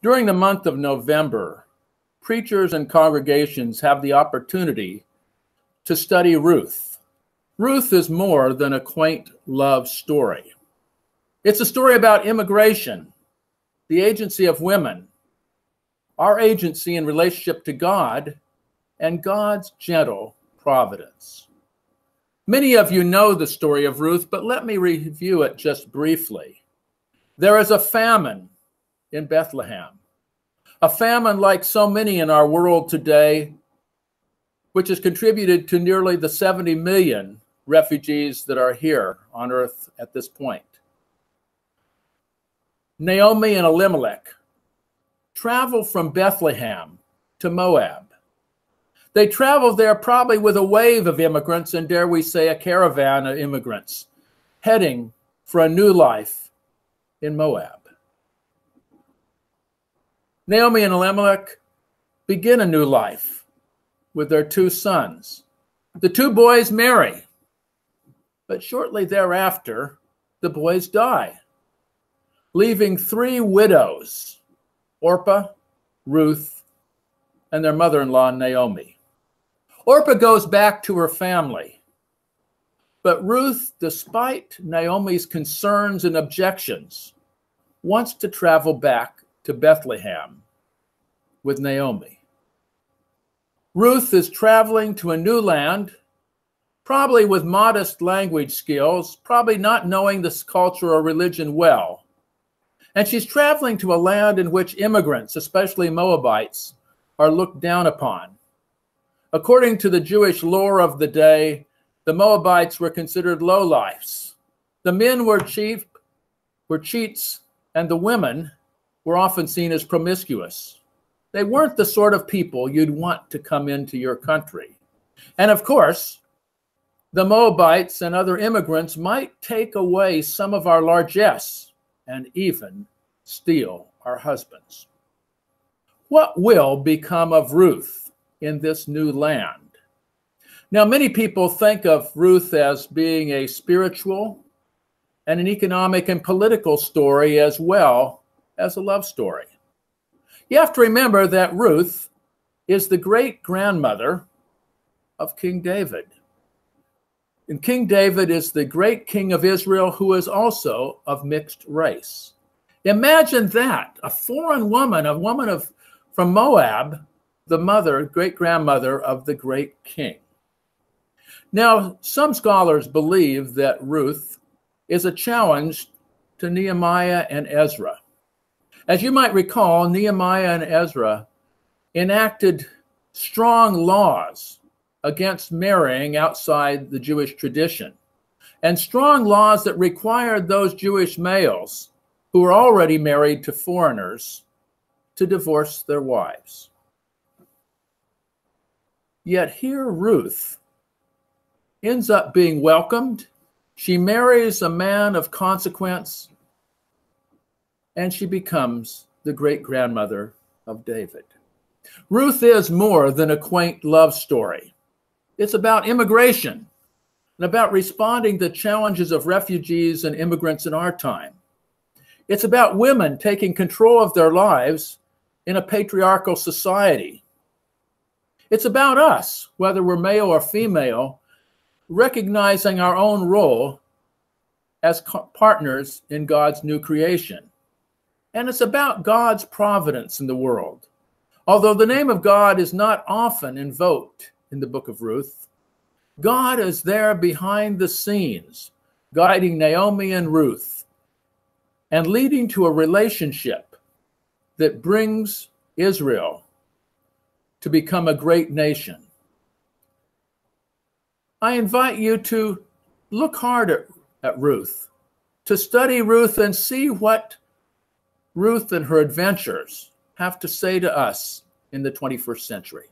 During the month of November, preachers and congregations have the opportunity to study Ruth. Ruth is more than a quaint love story. It's a story about immigration, the agency of women, our agency in relationship to God, and God's gentle providence. Many of you know the story of Ruth, but let me review it just briefly. There is a famine in Bethlehem, a famine like so many in our world today, which has contributed to nearly the 70 million refugees that are here on earth at this point. Naomi and Elimelech travel from Bethlehem to Moab. They travel there probably with a wave of immigrants, and dare we say a caravan of immigrants, heading for a new life in Moab. Naomi and Elimelech begin a new life with their two sons. The two boys marry, but shortly thereafter, the boys die, leaving three widows, Orpah, Ruth, and their mother-in-law, Naomi. Orpah goes back to her family, but Ruth, despite Naomi's concerns and objections, wants to travel back to Bethlehem with Naomi. Ruth is traveling to a new land, probably with modest language skills, probably not knowing this culture or religion well. And she's traveling to a land in which immigrants, especially Moabites, are looked down upon. According to the Jewish lore of the day, the Moabites were considered lowlifes. The men were cheats, and the women were often seen as promiscuous. They weren't the sort of people you'd want to come into your country. And of course, the Moabites and other immigrants might take away some of our largesse and even steal our husbands. What will become of Ruth in this new land? Now, many people think of Ruth as being a spiritual and an economic and political story as well as a love story. You have to remember that Ruth is the great-grandmother of King David. And King David is the great king of Israel who is also of mixed race. Imagine that, a foreign woman, from Moab, the mother, great-grandmother of the great king. Now, some scholars believe that Ruth is a challenge to Nehemiah and Ezra. As you might recall, Nehemiah and Ezra enacted strong laws against marrying outside the Jewish tradition, and strong laws that required those Jewish males who were already married to foreigners to divorce their wives. Yet here Ruth ends up being welcomed. She marries a man of consequence, and she becomes the great-grandmother of David. Ruth is more than a quaint love story. It's about immigration and about responding to challenges of refugees and immigrants in our time. It's about women taking control of their lives in a patriarchal society. It's about us, whether we're male or female, recognizing our own role as partners in God's new creation. And it's about God's providence in the world. Although the name of God is not often invoked in the book of Ruth, God is there behind the scenes, guiding Naomi and Ruth, and leading to a relationship that brings Israel to become a great nation. I invite you to look hard at Ruth, to study Ruth and see what Ruth and her adventures have to say to us in the 21st century.